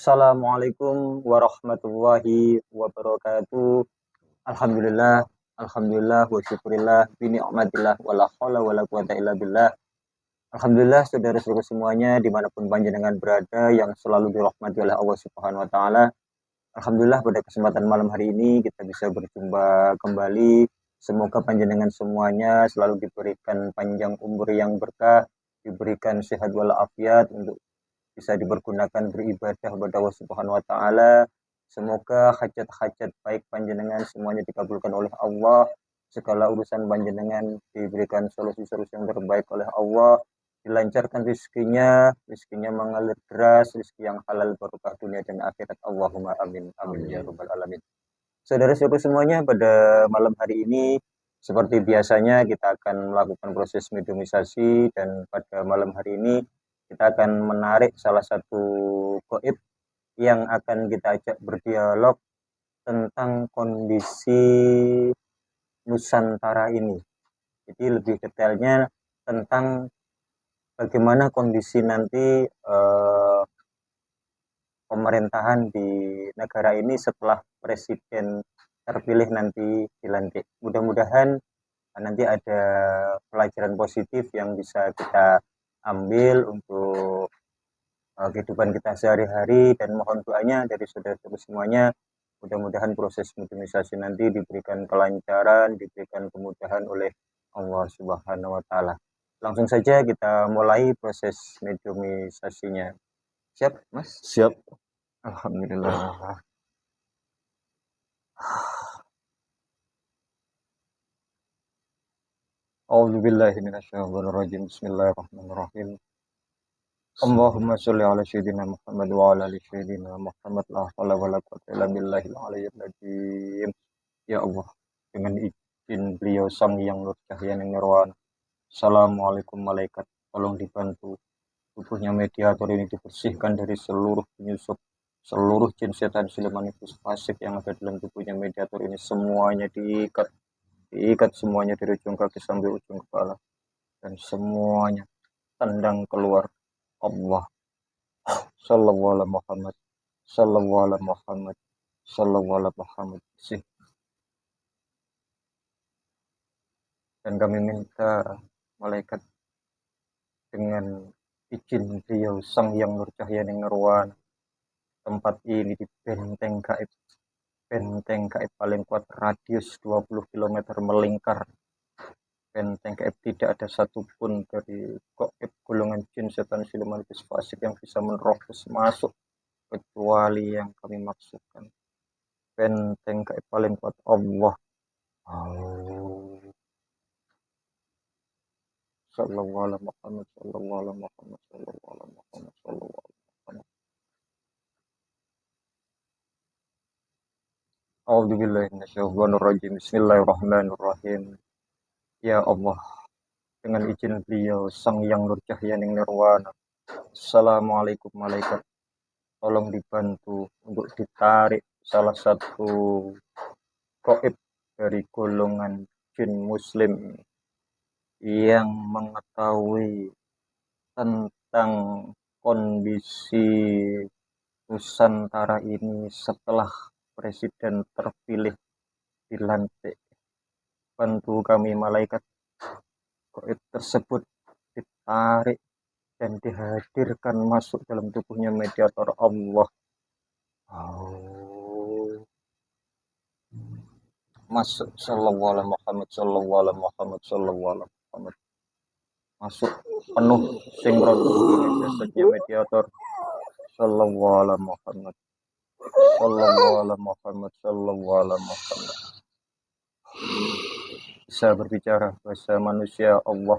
Assalamualaikum warahmatullahi wabarakatuh. Alhamdulillah, alhamdulillah wa syukurillah bi ni'matillah wala haula wala quwata illa billah. Alhamdulillah saudara-saudara semuanya dimanapun panjenengan berada yang selalu dirahmati oleh Allah Subhanahu wa taala. Alhamdulillah pada kesempatan malam hari ini kita bisa berjumpa kembali. Semoga panjenengan semuanya selalu diberikan panjang umur yang berkah, diberikan sehat walafiat untuk bisa dipergunakan beribadah kepada Allah Subhanahu wa taala. Semoga hajat-hajat baik panjenengan semuanya dikabulkan oleh Allah. Segala urusan panjenengan diberikan solusi-solusi yang terbaik oleh Allah. Dilancarkan rezekinya mengalir deras, rezeki yang halal berkah dunia dan akhirat. Allahumma amin amin ya rabbal alamin. Saudara-saudara semuanya, pada malam hari ini seperti biasanya kita akan melakukan proses mediumisasi, dan pada malam hari ini kita akan menarik salah satu gaib yang akan kita ajak berdialog tentang kondisi Nusantara ini. Jadi lebih detailnya tentang bagaimana kondisi nanti pemerintahan di negara ini setelah presiden terpilih nanti dilantik. Mudah-mudahan nanti ada pelajaran positif yang bisa kita ambil untuk kehidupan kita sehari-hari, dan mohon doanya dari saudara-saudara semuanya. Mudah-mudahan proses mediumisasi nanti diberikan kelancaran, diberikan kemudahan oleh Allah Subhanahu wa taala. Langsung saja kita mulai proses mediumisasinya. Siap, Mas? Siap. Alhamdulillah. A'udzubillahi minasyaitonirrajim. Bismillahirrahmanirrahim. Allahumma sholli ala sayyidina Muhammad wa ala ali sayyidina Muhammad la haula wala quwwata illa billahil aliyyil azim. Ya Allah, dengan izin beliau Sang Yang Nur Cahaya Nirwana. Assalamualaikum malaikat, tolong dibantu tubuhnya mediator ini dibersihkan dari seluruh penyusup, seluruh jin setan siluman iblis fasik yang ada dalam tubuhnya mediator ini, semuanya diikat semuanya dari ujung kaki sampai ujung kepala, dan semuanya tendang keluar. Allah sallallahu alaihi Muhammad sallallahu alaihi Muhammad sallallahu alaihi Muhammad sih. Dan kami minta malaikat dengan izin beliau Sang Yang Nur Cahaya Nirwana, tempat ini di benteng gaib paling kuat, radius 20 km melingkar. Benteng gaib tidak ada satupun dari gaib golongan jin setan siluman iblis fasik yang bisa menerobos masuk kecuali yang kami maksudkan. Benteng gaib paling kuat Allah. Sallallahu alaihi Muhammad sallallahu alaihi Muhammad sallallahu alaihi Muhammad sallallahu alaihi Muhammad. A'udzubillahi minasyaitonirrajim. Bismillahirrahmanirrahim. Ya Allah, dengan izin beliau Sang Yang Nur Cahaya Nirwana. Assalamualaikum malaikat, tolong dibantu untuk ditarik salah satu gaib dari golongan jin muslim yang mengetahui tentang kondisi Nusantara ini setelah presiden terpilih dilantik. Bantu kami malaikat, gaib tersebut ditarik dan dihadirkan masuk dalam tubuhnya mediator Allah. Masuk sallallahu alaihi Muhammad sallallahu alaihi Muhammad sallallahu alaihi Muhammad. Masuk penuh sinkron jasadnya mediator sallallahu alaihi Muhammad sallallahu alaihi Muhammad sallallahu alaihi Muhammad. Bisa berbicara bahasa manusia Allah.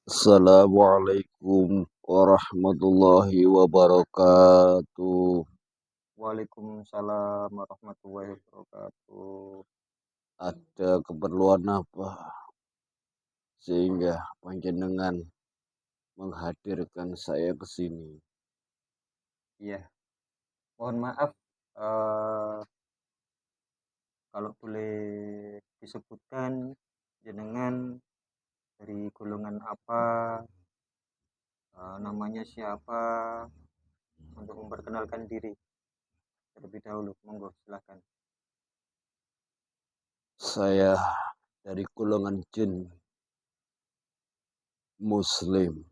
Assalamualaikum warahmatullahi wabarakatuh. Waalaikumsalam warahmatullahi wabarakatuh. Ada keperluan apa sehingga panjenengan menghadirkan saya ke sini? Iya, Mohon maaf, eh, kalau boleh disebutkan jenengan dari golongan apa, namanya siapa, untuk memperkenalkan diri terlebih dahulu. Monggo silahkan. Saya dari golongan jin Muslim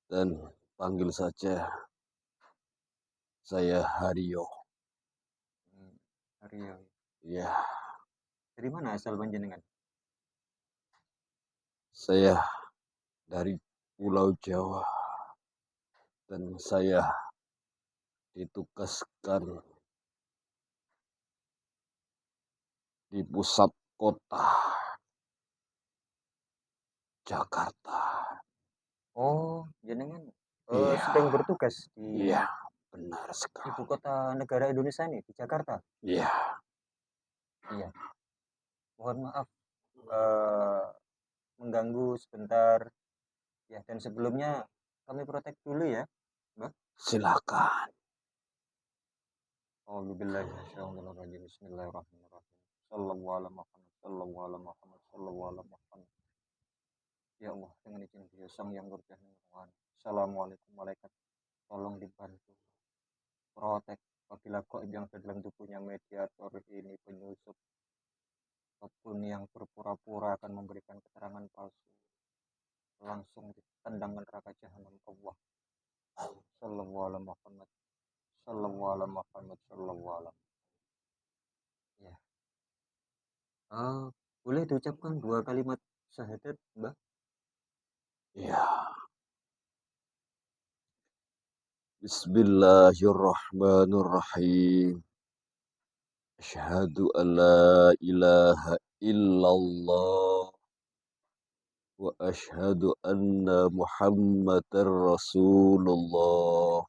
dan panggil saja saya Haryo. Aryo. Ya, Dari mana asal panjenengan? saya dari Pulau Jawa dan saya ditugaskan di pusat kota Jakarta. Oh, jenengan Iya, sedang bertugas di iya, benar ibu sekali. kota negara Indonesia ini, di Jakarta. Iya, Iya, mohon maaf eh, mengganggu sebentar. Ya, dan sebelumnya kami protek dulu ya, Mbak. silakan. Alhamdulillahirrahmanirrahim. Bismillahirrahmanirrahim. Sallallahu alaihi Muhammad, sallallahu alaihi Muhammad, sallallahu alaihi Muhammad. Ya Allah, dengan izin Dia Sang Yang Berkah Tuhan. Assalamualaikum malaikat. Tolong dibantu protek apabila gaib yang ada dalam tubuhnya mediator ini penyusup ataupun yang berpura-pura akan memberikan keterangan palsu langsung ditendang neraka jahanam Allah. Sallallahu alaihi Muhammad, sallallahu alaihi Muhammad, sallallahu alaihi. Ya. Boleh diucapkan dua kalimat syahadat, Mbak? Ya, Bismillahirrahmanirrahim. Asyhadu an la ilaha illallah wa asyhadu anna Muhammadar Rasulullah.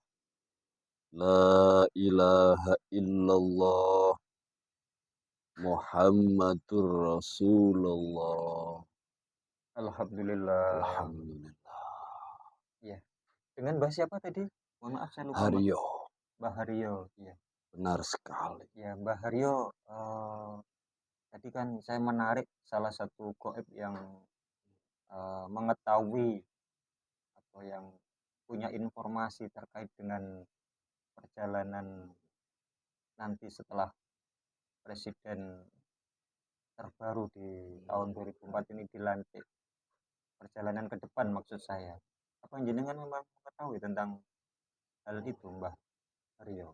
La ilaha illallah Muhammadur Rasulullah. Alhamdulillah. Alhamdulillah. Ya. Dengan Mbak siapa tadi? Mohon maaf saya lupa, Mbak. Haryo, Mbak Haryo. Ya. benar sekali. Ya, Mbak Haryo, tadi kan saya menarik salah satu gaib yang mengetahui atau yang punya informasi terkait dengan perjalanan nanti setelah presiden terbaru di tahun 2004 ini dilantik, perjalanan ke depan maksud saya. Apa jenengan memang mengetahui tentang hal itu, Mbah Aryo?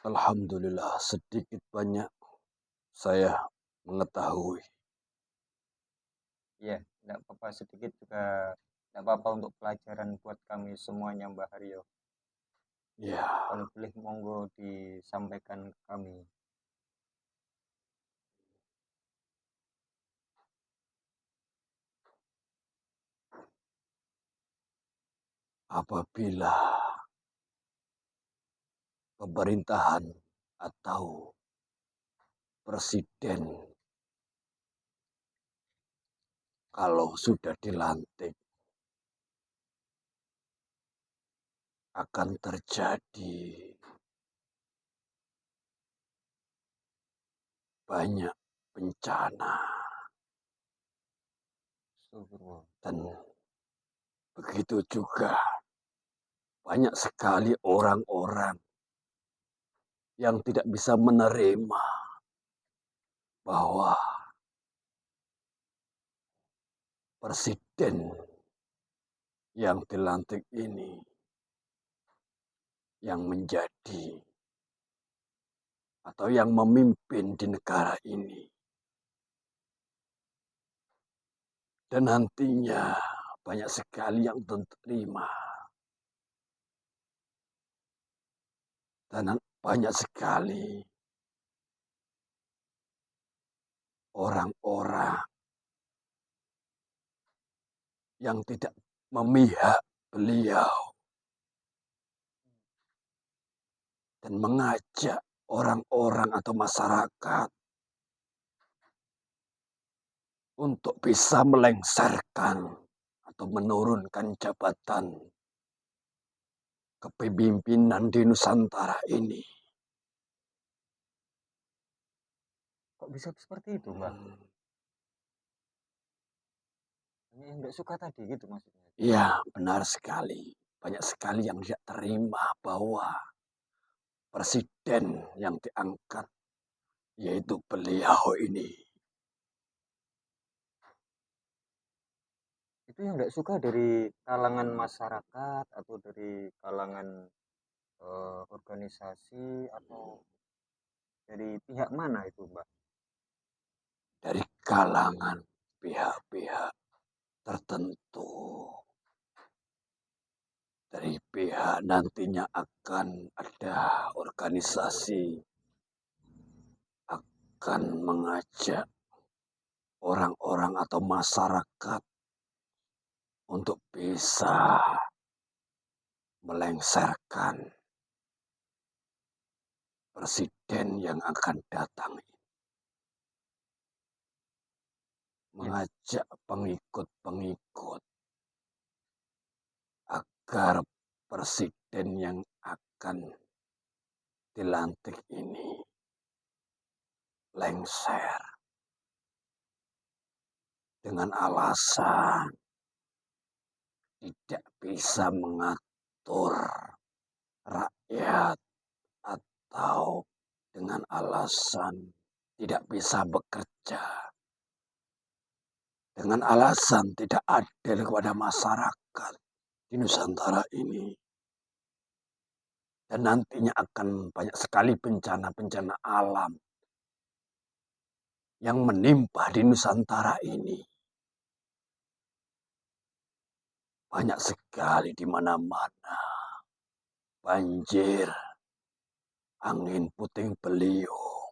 Alhamdulillah, sedikit banyak saya mengetahui. Ya, tidak apa-apa, sedikit juga tidak apa-apa untuk pelajaran buat kami semuanya, Mbah Haryo. Ya, Kalau boleh monggo disampaikan ke kami. apabila pemerintahan atau presiden kalau sudah dilantik akan terjadi banyak bencana dan begitu juga banyak sekali orang-orang yang tidak bisa menerima bahwa presiden yang dilantik ini yang menjadi atau yang memimpin di negara ini. Dan nantinya banyak sekali yang terima. Dan banyak sekali orang-orang yang tidak memihak beliau dan mengajak orang-orang atau masyarakat untuk bisa melengsarkan atau menurunkan jabatan kepemimpinan di Nusantara ini. Kok bisa seperti itu, Mbak? Banyak yang nggak suka tadi gitu maksudnya. Ya, benar sekali. Banyak sekali yang tidak terima bahwa presiden yang diangkat yaitu beliau ini. Itu yang nggak suka dari kalangan masyarakat atau dari kalangan organisasi atau dari pihak mana itu, Mbak? Dari kalangan pihak-pihak tertentu. Dari pihak nantinya akan ada organisasi akan mengajak orang-orang atau masyarakat untuk bisa melengsarkan presiden yang akan datang. Mengajak pengikut-pengikut agar presiden yang akan dilantik ini lengser dengan alasan tidak bisa mengatur rakyat atau dengan alasan tidak bisa bekerja, dengan alasan tidak adil kepada masyarakat di Nusantara ini. Dan nantinya akan banyak sekali bencana-bencana alam yang menimpa di Nusantara ini. Banyak sekali di mana-mana. Banjir, angin puting beliung.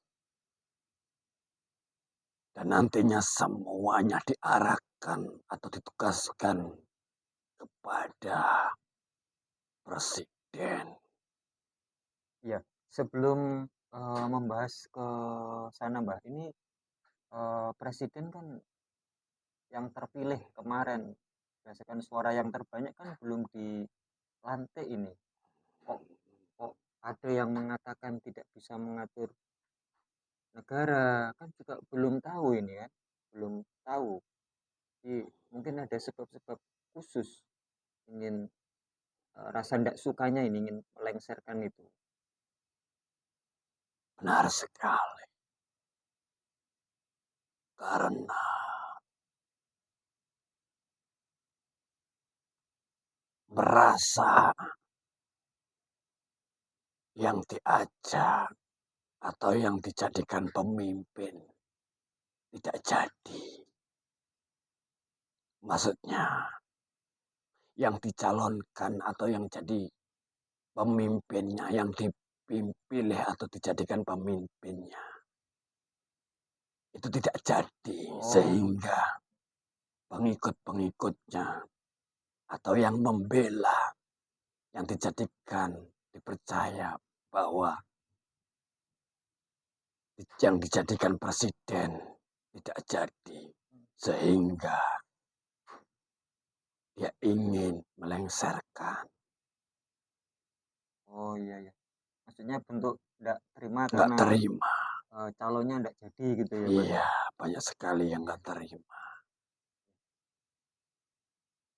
Dan nantinya semuanya diarahkan atau ditugaskan kepada presiden. Iya, sebelum membahas ke sana, Mbak, ini presiden kan yang terpilih kemarin berdasarkan suara yang terbanyak kan belum dilantik ini. Kok kok ada yang mengatakan tidak bisa mengatur negara, kan juga belum tahu ini kan, belum tahu. Jadi mungkin ada sebab-sebab khusus ingin rasa tidak sukanya ini ingin melengsarkan itu. Benar sekali. Karena merasa yang diajak atau yang dijadikan pemimpin tidak jadi. Maksudnya yang dicalonkan atau yang jadi pemimpinnya, yang dipilih atau dijadikan pemimpinnya itu tidak jadi, sehingga pengikut-pengikutnya atau yang membela yang dijadikan dipercaya bahwa yang dijadikan presiden tidak jadi, sehingga dia ingin melengsarkan. Oh iya ya. Maksudnya bentuk tidak terima Nggak karena terima. calonnya tidak jadi gitu ya, Mbak. Iya, banyak sekali yang nggak terima.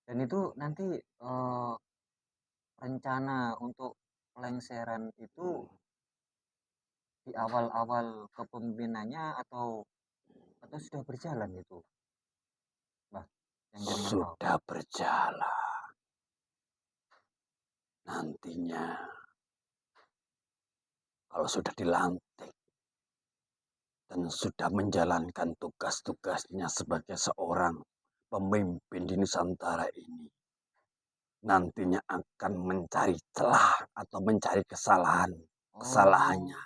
Dan itu nanti rencana untuk pelengseran itu di awal-awal kepemimpinannya atau sudah berjalan itu, Mbah, yang jenengan tahu. Sudah berjalan. Nantinya kalau sudah dilantik dan sudah menjalankan tugas-tugasnya sebagai seorang pemimpin di Nusantara ini, nantinya akan mencari celah atau mencari Oh, kesalahannya.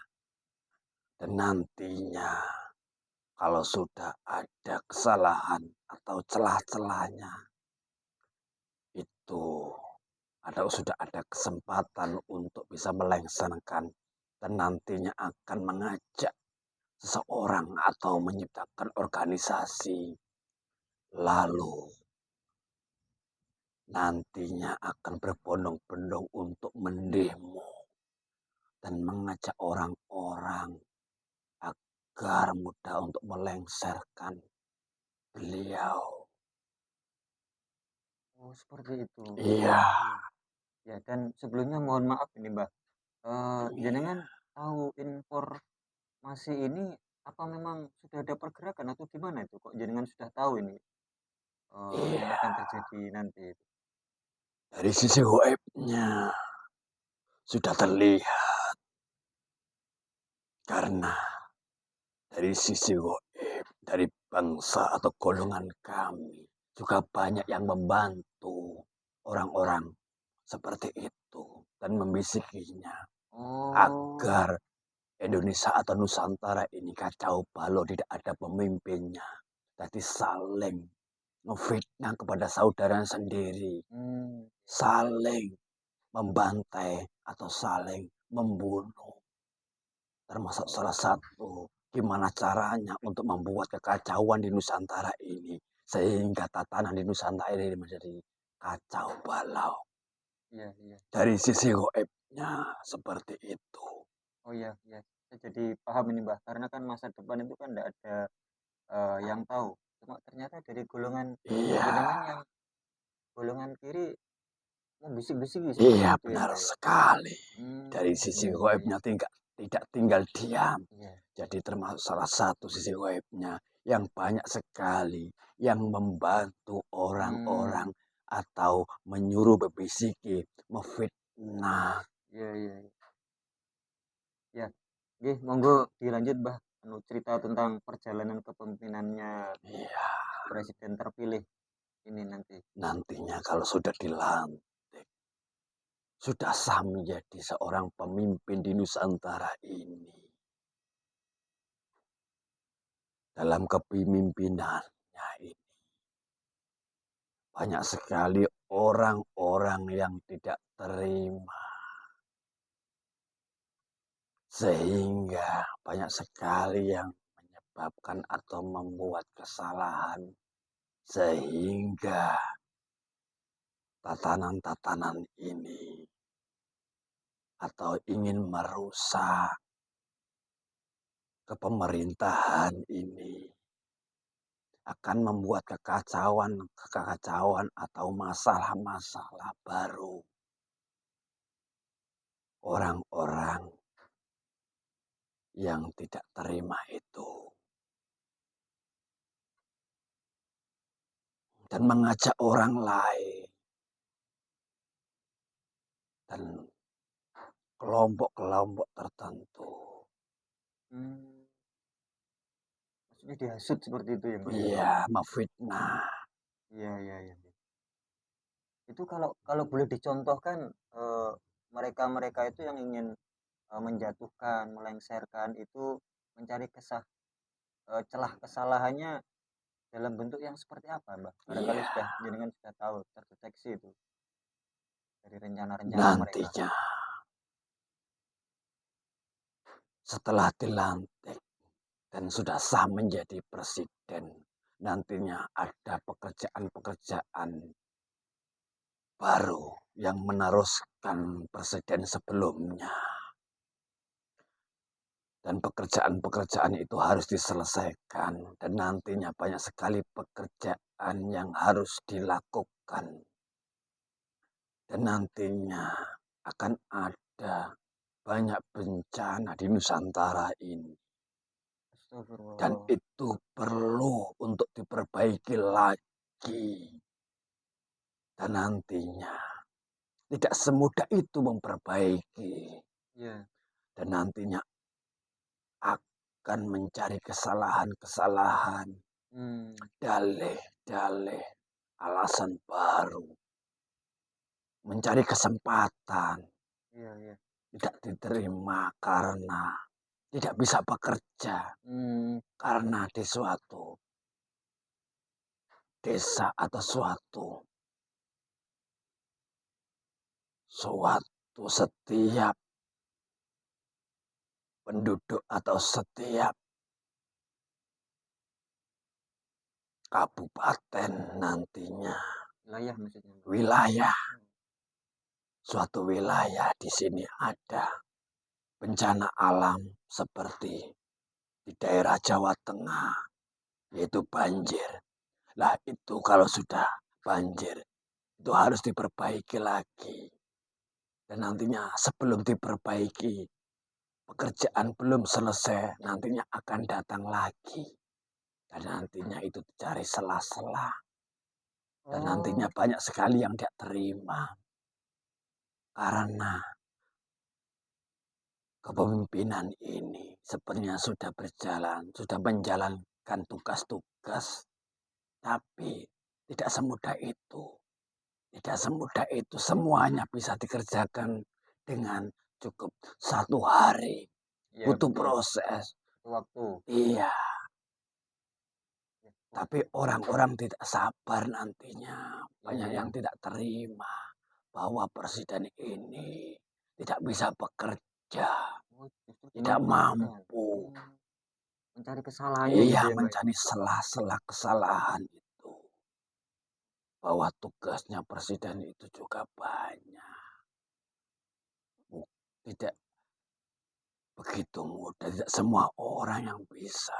Dan nantinya kalau sudah ada kesalahan atau celah-celahnya, itu sudah ada kesempatan untuk bisa melengsarkan dan nantinya akan mengajak seseorang atau menciptakan organisasi, lalu nantinya akan berbondong-bondong untuk mendemo dan mengajak orang-orang agar mudah untuk melengsarkan beliau. Oh, seperti itu. Iya, Iya. Ya, dan sebelumnya mohon maaf ini, Mbah. iya, Jenengan tahu informasi ini apa memang sudah ada pergerakan atau gimana itu? Kok jenengan sudah tahu ini yang iya. akan terjadi nanti itu? Dari sisi goibnya sudah terlihat karena dari sisi goib, dari bangsa atau golongan kami juga banyak yang membantu orang-orang seperti itu dan membisikinya Oh, agar Indonesia atau Nusantara ini kacau balau, tidak ada pemimpinnya. Jadi saling ngefitnah kepada saudara sendiri, hmm, saling membantai atau saling membunuh. Termasuk salah satu gimana caranya untuk membuat kekacauan di Nusantara ini sehingga tatanan di Nusantara ini menjadi kacau balau. iya, iya. Dari sisi goibnya seperti itu. Oh iya, iya. Saya jadi paham ini, Mbah. Karena kan masa depan itu kan tidak ada yang tahu. Cuma ternyata dari golongan Iya, jenengan yang golongan kiri membisik-bisiki seperti iya itu ya, benar Mbah ya? sekali. Dari sisi Iya, iya, iya. goibnya tidak tinggal diam. Iya. Jadi termasuk salah satu sisi goibnya yang banyak sekali yang membantu Hmm, orang-orang atau menyuruh berbisiki, memfitnah. iya, iya, iya. Ya, nggih, monggo dilanjut, Mbah. Anu cerita tentang perjalanan kepemimpinannya Iya, presiden terpilih ini nanti. nantinya kalau sudah dilantik, sudah sah menjadi seorang pemimpin di Nusantara ini. Dalam kepemimpinannya ini, banyak sekali orang-orang yang tidak terima. Sehingga banyak sekali yang menyebabkan atau membuat kesalahan. Sehingga tatanan-tatanan ini atau ingin merusak kepemerintahan ini akan membuat kekacauan atau masalah-masalah baru. Orang-orang yang tidak terima itu dan mengajak orang lain dan kelompok-kelompok tertentu. Hmm, maksudnya dihasut seperti itu ya, Mbah ya? Iya, memfitnah. Iya, iya, iya. Itu kalau kalau boleh dicontohkan mereka-mereka itu yang ingin menjatuhkan, melengsarkan itu mencari celah kesalahannya dalam bentuk yang seperti apa, Mbak? Barangkali Iya, sudah jenengan sudah tahu terdeteksi itu dari rencana-rencana mereka. nantinya setelah dilantik dan sudah sah menjadi presiden, nantinya ada pekerjaan-pekerjaan baru yang meneruskan presiden sebelumnya. Dan pekerjaan-pekerjaan itu harus diselesaikan dan nantinya banyak sekali pekerjaan yang harus dilakukan. Dan nantinya akan ada banyak bencana di Nusantara ini. Dan Astagfirullah. itu perlu untuk diperbaiki lagi. Dan nantinya tidak semudah itu memperbaiki. Iya. Dan nantinya akan mencari kesalahan-kesalahan, Hmm. dalih-dalih, alasan baru, mencari kesempatan, Iya, iya. tidak diterima karena tidak bisa bekerja, Hmm. karena di suatu desa atau suatu setiap penduduk atau setiap kabupaten nantinya Wilayah maksudnya, Mbak? Wilayah, suatu wilayah di sini ada bencana alam seperti di daerah Jawa Tengah, yaitu banjir. Lah itu kalau sudah banjir, itu harus diperbaiki lagi. Dan nantinya sebelum diperbaiki, pekerjaan belum selesai, nantinya akan datang lagi. Dan nantinya itu dicari sela-sela. Dan nantinya Oh, banyak sekali yang tidak terima. Karena kepemimpinan ini sepertinya sudah berjalan, sudah menjalankan tugas-tugas. Tapi tidak semudah itu. Tidak semudah itu. Semuanya bisa dikerjakan dengan cukup 1 hari. iya Butuh betul. proses. Waktu. Iya, Ya, tapi orang-orang tidak sabar nantinya. iya, Banyak iya. yang tidak terima bahwa presiden ini tidak bisa bekerja, Oh, justru tidak dimanfaatkan. mampu. Mencari kesalahannya gitu Iya, ya, Mbak? mencari sela-sela kesalahan itu. Bahwa tugasnya presiden itu juga banyak. Tidak begitu mudah, tidak semua orang yang bisa.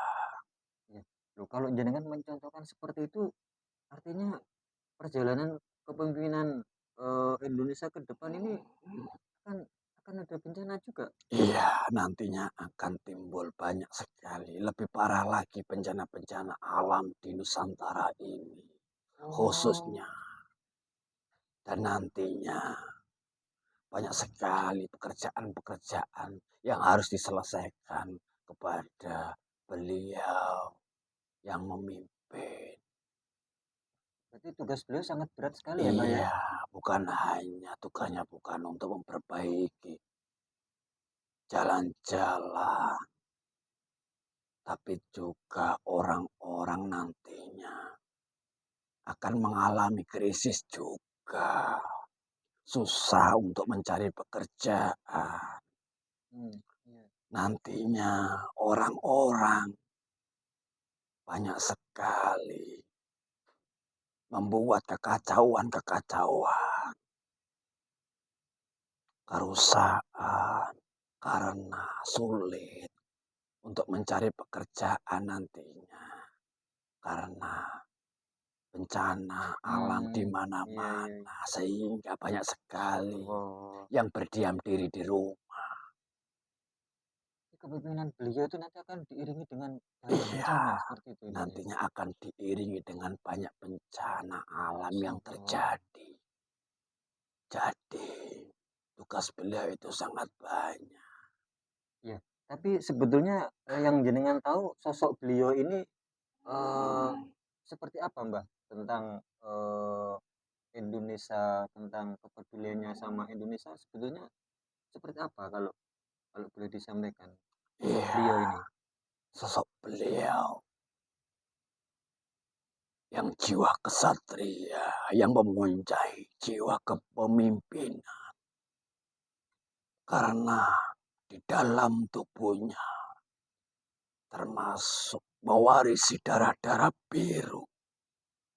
Ya. Loh, kalau jenengan mencontohkan seperti itu, artinya perjalanan kepemimpinan Indonesia ke depan ini akan akan ada bencana juga. Iya, nantinya akan timbul banyak sekali. Lebih parah lagi bencana-bencana alam di Nusantara ini. Oh, Khususnya. Dan nantinya banyak sekali pekerjaan-pekerjaan yang harus diselesaikan kepada beliau yang memimpin. berarti tugas beliau sangat berat sekali ya, Mbak ya? Iya, bukan hanya tugasnya bukan untuk memperbaiki jalan-jalan, tapi juga orang-orang nantinya akan mengalami krisis juga. Susah untuk mencari pekerjaan. Hmm, iya. Nantinya orang-orang banyak sekali membuat kekacauan-kekacauan, kerusakan karena sulit untuk mencari pekerjaan nantinya. Karena bencana alam di Iya, iya, mana-mana iya. sehingga banyak sekali Allah. yang berdiam diri di rumah. Kepemimpinan beliau itu nanti akan diiringi dengan banyak Iya, bencana seperti itu intinya. nantinya akan diiringi dengan banyak bencana alam Masya yang Allah. terjadi. Jadi, tugas beliau itu sangat banyak. Ya, tapi sebetulnya yang jenengan tahu sosok beliau ini eh, seperti apa, Mbah? Tentang Indonesia, tentang kepeduliannya sama Indonesia sebetulnya seperti apa kalau kalau boleh disampaikan sosok beliau Iya, ini? sosok beliau yang jiwa kesatria, yang memuncai jiwa kepemimpinan. Karena di dalam tubuhnya termasuk mewarisi darah-darah biru.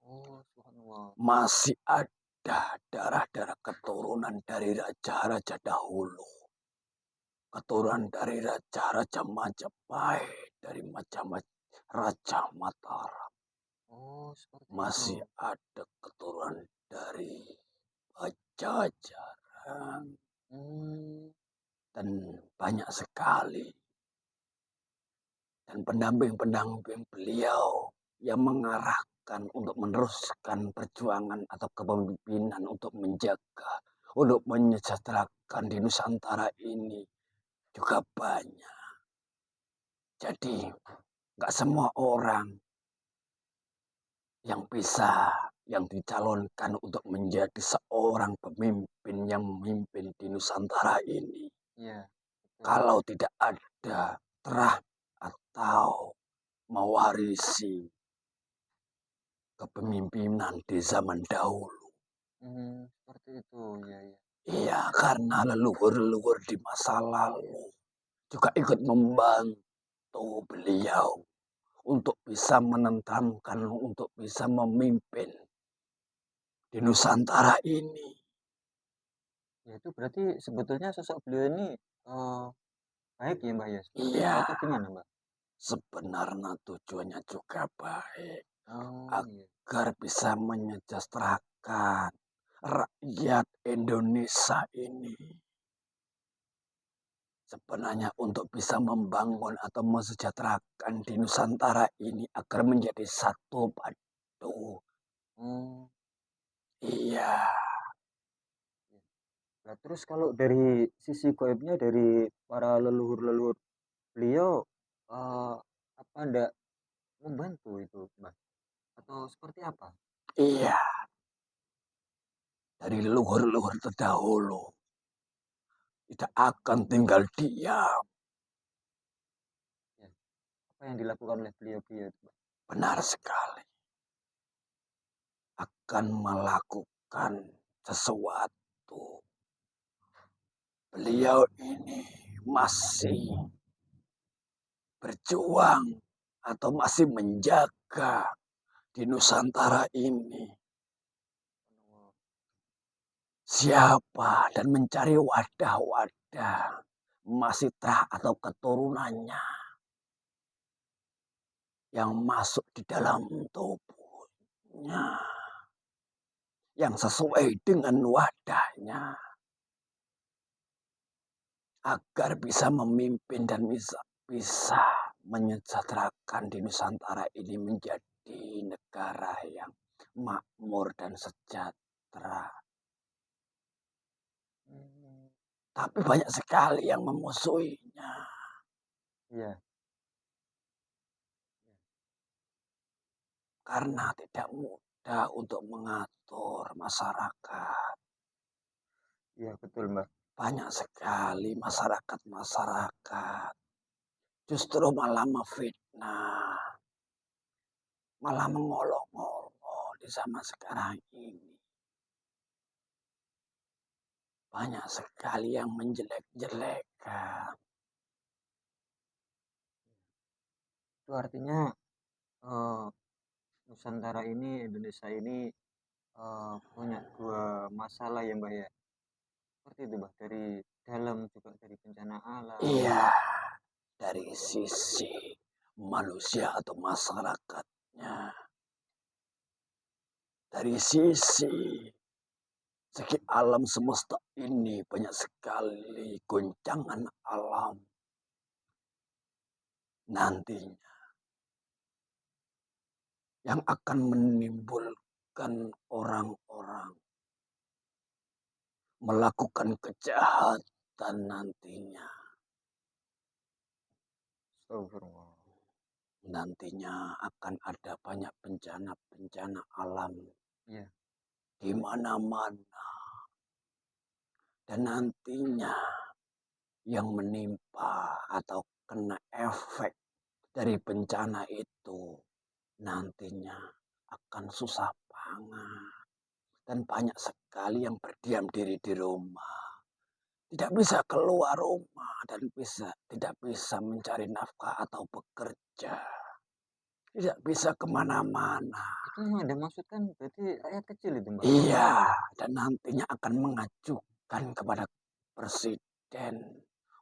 Oh, subhanallah. Masih ada darah-darah keturunan dari raja-raja dahulu. Keturunan dari raja-raja Majapahit, dari Raja Mataram. Oh, seperti Masih itu. ada keturunan dari Pajajaran. Hmm, Dan banyak sekali. Dan pendamping-pendamping beliau yang mengarahkan untuk meneruskan perjuangan atau kepemimpinan untuk menjaga, untuk menyejahterakan di Nusantara ini juga banyak. Jadi nggak semua orang yang bisa, yang dicalonkan untuk menjadi seorang pemimpin yang memimpin di Nusantara ini. iya, betul. Kalau tidak ada terah atau mewarisi kepemimpinan di zaman dahulu. Seperti itu. Iya, iya. Iya, karena leluhur-leluhur di masa lalu juga ikut membantu beliau untuk bisa menentramkan, untuk bisa memimpin di Nusantara ini. Ya itu berarti sebetulnya sosok beliau ini eh, baik ya Mbak ya, seperti itu Iya, atau gimana Mbak? sebenarnya tujuannya juga baik Oh iya. agar bisa menyejahterakan rakyat Indonesia ini. Sebenarnya untuk bisa membangun atau mensejahterakan di Nusantara ini agar menjadi satu padu. Oh Iya, iya. Nah, terus kalau dari sisi goibnya dari para leluhur-leluhur beliau eh, apa ndak membantu itu Mbak? Atau seperti apa? iya, dari leluhur-leluhur terdahulu tidak akan tinggal diam. Ya, apa yang dilakukan oleh beliau-beliau itu Mbak? Benar sekali. Akan melakukan sesuatu. Beliau ini masih berjuang atau masih menjaga di Nusantara ini siapa dan mencari wadah-wadah masitra atau keturunannya yang masuk di dalam tubuhnya yang sesuai dengan wadahnya agar bisa memimpin dan bisa menyejahterakan di Nusantara ini menjadi negara yang makmur dan sejahtera. Hmm, Tapi banyak sekali yang memusuhinya iya, karena tidak mudah untuk mengatur masyarakat. iya betul Mbak. Banyak sekali masyarakat-masyarakat justru malah memfitnah, malah mengolok-olok di zaman sekarang ini. Banyak sekali yang menjelek-jelekan. Itu artinya eh, Nusantara ini, Indonesia ini punya dua masalah ya Mbak ya. Seperti itu Mbak, dari dalam juga dari bencana alam. Iya, dari sisi manusia atau masyarakatnya. Dari segi alam semesta ini banyak sekali goncangan alam nantinya yang akan menimbulkan orang-orang melakukan kejahatan nantinya. Astagfirullah. Nantinya akan ada banyak bencana-bencana alam Iya. di mana-mana. Dan nantinya yang menimpa atau kena efek dari bencana itu nantinya akan susah pangan. Dan banyak sekali yang berdiam diri di rumah. Tidak bisa keluar rumah dan tidak bisa mencari nafkah atau bekerja. Tidak bisa kemana-mana. Itu yang ada maksud kan berarti rakyat kecil itu Mbak. Iya, dan nantinya akan mengajukan kepada presiden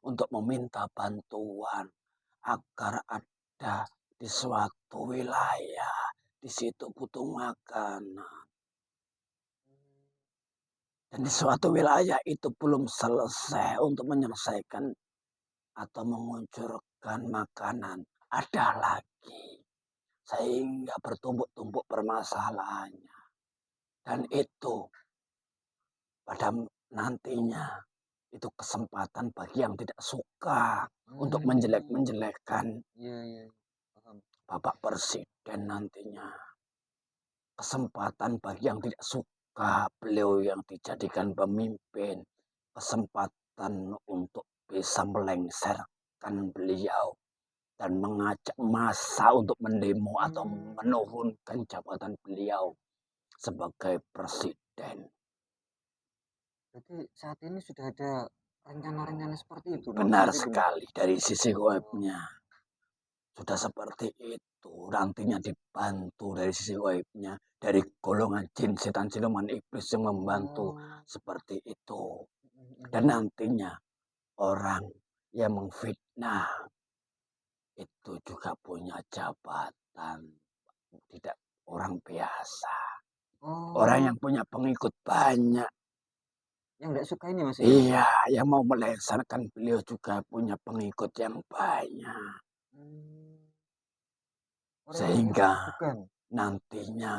untuk meminta bantuan agar ada di suatu wilayah di situ butuh makanan. Dan di suatu wilayah itu belum selesai untuk menyelesaikan atau menguncurkan makanan. Ada lagi. Sehingga bertumbuk-tumbuk permasalahannya. Dan itu pada nantinya itu kesempatan bagi yang tidak suka untuk Hmm, menjelek-menjelekkan iya iya paham. Bapak Presiden nantinya. Kesempatan bagi yang tidak suka beliau yang dijadikan pemimpin. Kesempatan untuk bisa melengsarkan beliau dan mengajak massa untuk mendemo atau Hmm, menurunkan jabatan beliau sebagai presiden. berarti saat ini sudah ada rencana-rencana seperti itu Benar maksudnya itu Mbak. sekali dari sisi Oh, webnya. sudah seperti itu, nantinya dibantu dari sisi gaibnya, dari golongan jin, setan, siluman, iblis yang membantu Oh. seperti itu. Mhm mhm. Dan nantinya orang yang memfitnah itu juga punya jabatan, tidak orang biasa. Orang Oh, yang punya pengikut banyak. yang nggak suka ini Mas ya? Iya, yang mau melengsarkan beliau juga punya pengikut yang banyak. Mmm, orang yang Sehingga tidak bukan? nantinya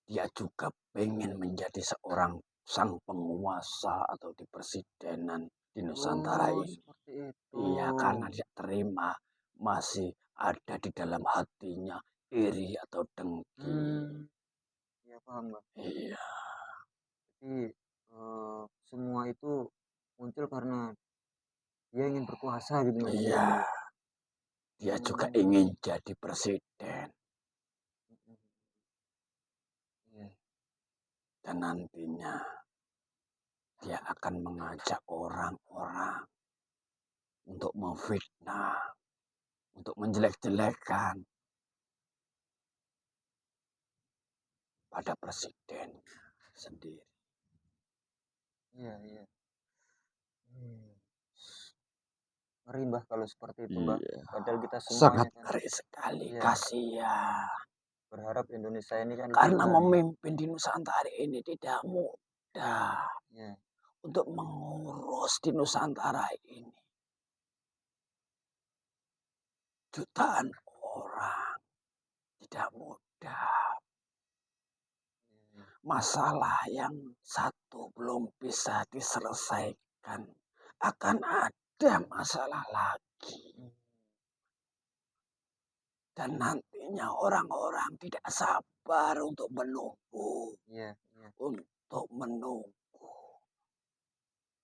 dia juga pengen menjadi seorang sang penguasa atau di presidenan di Nusantara Oh, ini. seperti itu. Iya, karena dia terima masih ada di dalam hatinya iri atau dengki. Mmm, iya paham, Bang. Iya, Jadi, semua itu muncul karena dia ingin berkuasa gitu Mas ya? iya, dia juga Oh, ingin jadi presiden mhm, iya dan nantinya dia akan mengajak orang-orang untuk memfitnah, untuk menjelek-jelekan pada presiden sendiri. iya iya. Mmm, ngeri Mbah kalau seperti itu Mbah. Iya, Padahal kita sangat semuanya kan ngeri sekali, iya, kasihan. berharap Indonesia ini kan Karena kita nih memimpin di Nusantara ini tidak mudah. iya Untuk mengurus di Nusantara ini jutaan orang tidak mudah. iya iya. Masalah yang satu belum bisa diselesaikan, akan ada masalah lagi. Mmm, Dan nantinya orang-orang tidak sabar untuk menunggu, iya iya untuk menunggu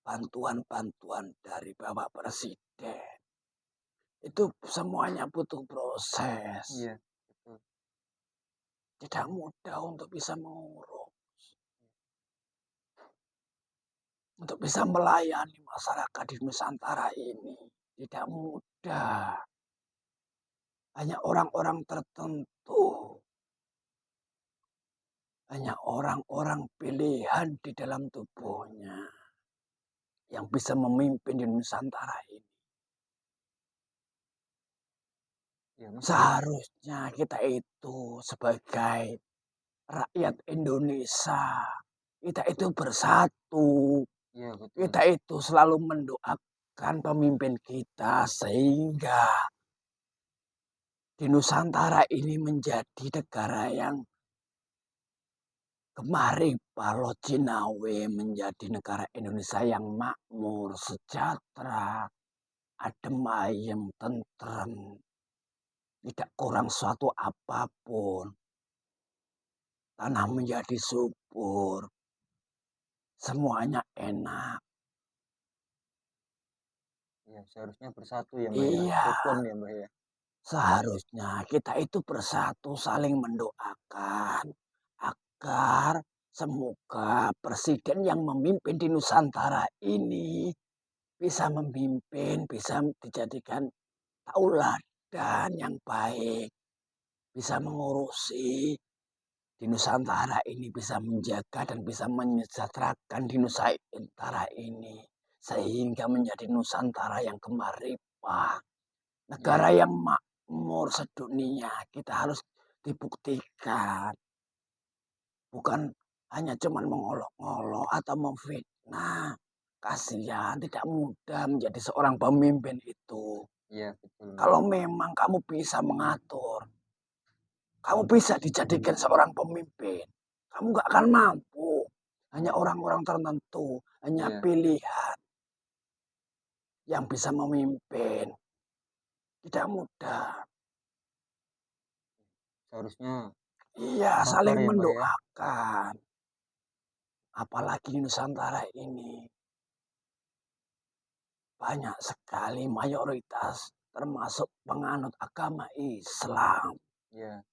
bantuan-bantuan dari Bapak Presiden. Itu semuanya butuh proses. iya, betul. Tidak mudah untuk bisa mengurus, untuk bisa melayani masyarakat di Nusantara ini. Tidak mudah. Hanya orang-orang tertentu, hanya orang-orang pilihan di dalam tubuhnya yang bisa memimpin di Nusantara ini. Iya Mas kalau Seharusnya kita itu sebagai rakyat Indonesia, kita itu bersatu. iya betul. Kita itu selalu mendoakan pemimpin kita sehingga di Nusantara ini menjadi negara yang gemari Balot Cinawe menjadi negara Indonesia yang makmur, sejahtera, adem ayem, tentrem, tidak kurang suatu apapun, tanah menjadi subur, semuanya enak. Iya seharusnya bersatu ya Mbak ya, Iya, rukun ya Mbak ya. seharusnya kita itu bersatu saling mendoakan agar semoga presiden yang memimpin di Nusantara ini bisa memimpin, bisa dijadikan tauladan yang baik, bisa mengurusi di Nusantara ini, bisa menjaga dan bisa menyejahterakan di Nusantara ini, sehingga menjadi Nusantara yang gemarimpah. Iya Negara yang makmur sedunia, kita harus dibuktikan. Bukan hanya cuman mengolok-olok atau memfitnah. Kasihan, tidak mudah menjadi seorang pemimpin itu. iya betul Mbak. Kalau memang kamu bisa mengatur, kamu bisa dijadikan seorang pemimpin. Kamu gak akan mampu. Hanya orang-orang tertentu, hanya Iya pilihan yang bisa memimpin. Tidak mudah. seharusnya Iya, sabar saling ya Mbak ya. mendoakan. Apalagi di Nusantara ini. Banyak sekali mayoritas termasuk penganut agama Islam. Iya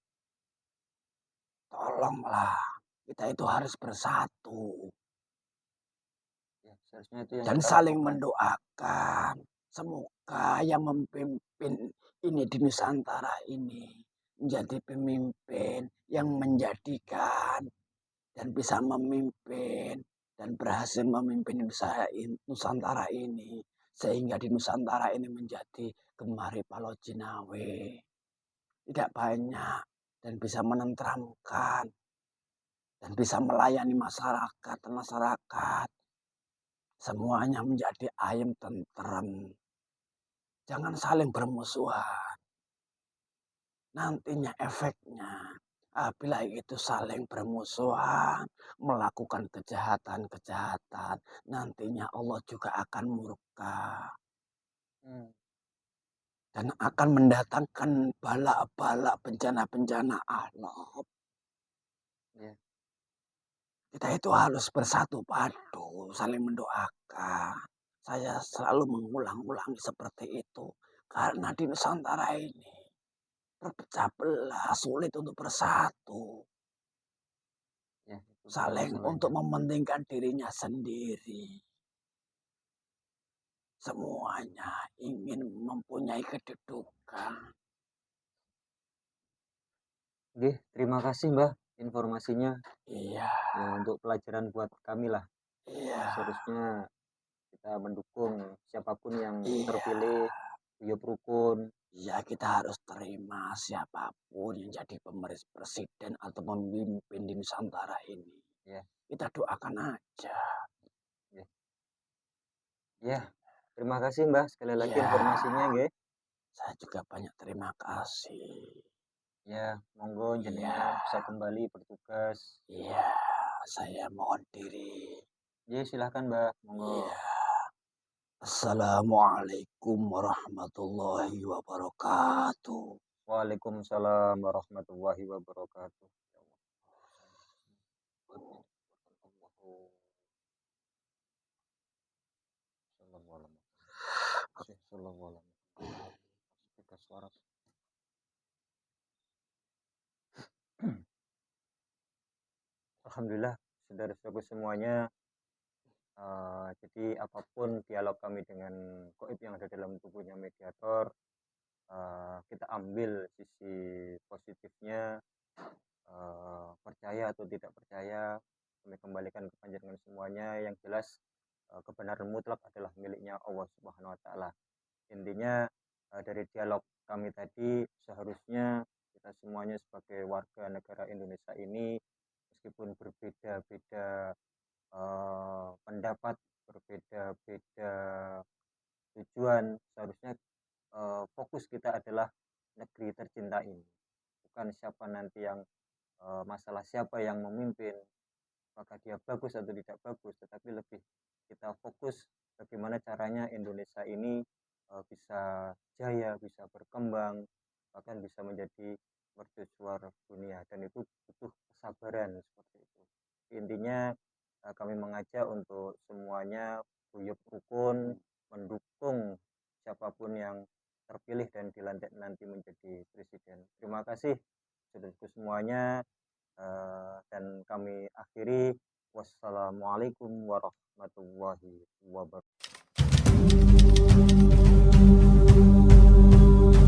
Tolonglah, kita itu harus bersatu iya seharusnya itu yang dan kita saling lakukan. mendoakan. Semoga mereka yang memimpin ini di Nusantara ini menjadi pemimpin yang menjadikan dan bisa memimpin dan berhasil memimpin Nusantara ini sehingga di Nusantara ini menjadi Gemari Palau Jinawe tidak banyak dan bisa menenteramkan dan bisa melayani masyarakat dan masyarakat semuanya menjadi ayem tentrem. Jangan saling bermusuhan. Nantinya efeknya apabila itu saling bermusuhan, melakukan kejahatan-kejahatan, nantinya Allah juga akan murka dan akan mendatangkan bala-bala bencana-bencana alam. Ya. Kita itu harus bersatu padu, saling mendoakan. Saya selalu mengulang-ulangi seperti itu karena di Nusantara ini berpecah belah, sulit untuk bersatu. Ya, itu Saling untuk masalahnya. mementingkan dirinya sendiri. Semuanya ingin mempunyai kedudukan. Oke, terima kasih Mbah informasinya. Iya, Ya, untuk pelajaran buat kami lah. iya, Seharusnya kita mendukung siapapun yang iya. terpilih, Guyub Rukun. Ya kita harus terima siapapun yang jadi presiden atau pemimpin di Nusantara ini. Ya, Kita doakan aja. ya. Ya, terima kasih Mbah sekali lagi Ya, informasinya, nggih. saya juga banyak terima kasih. Ya, monggo Iya, jenengan bisa kembali bertugas. iya, saya mohon diri. Ya, silahkan Mbah, monggo. Iya. Assalamualaikum warahmatullahi wabarakatuh. Waalaikumsalam warahmatullahi wabarakatuh. Ya Allah. Suara. Alhamdulillah, saudara-saudaraku semuanya, jadi apapun dialog kami dengan goib yang ada dalam tubuhnya mediator, kita ambil sisi positifnya, percaya atau tidak percaya, kami kembalikan ke panjenengan semuanya. Yang jelas, kebenaran mutlak adalah miliknya Allah Subhanahu wa Ta'ala. Intinya, dari dialog kami tadi, seharusnya kita semuanya sebagai warga negara Indonesia ini, meskipun berbeda-beda pendapat, berbeda-beda tujuan, seharusnya fokus kita adalah negeri tercinta ini. Bukan siapa nanti yang masalah siapa yang memimpin, apakah dia bagus atau tidak bagus, tetapi lebih kita fokus bagaimana caranya Indonesia ini bisa jaya, bisa berkembang, bahkan bisa menjadi mercusuar dunia, dan itu butuh kesabaran seperti itu. Intinya kami mengajak untuk semuanya guyub rukun mendukung siapapun yang terpilih dan dilantik nanti menjadi presiden. Terima kasih saudaraku semuanya, dan kami akhiri. Wassalamualaikum warahmatullahi wabarakatuh.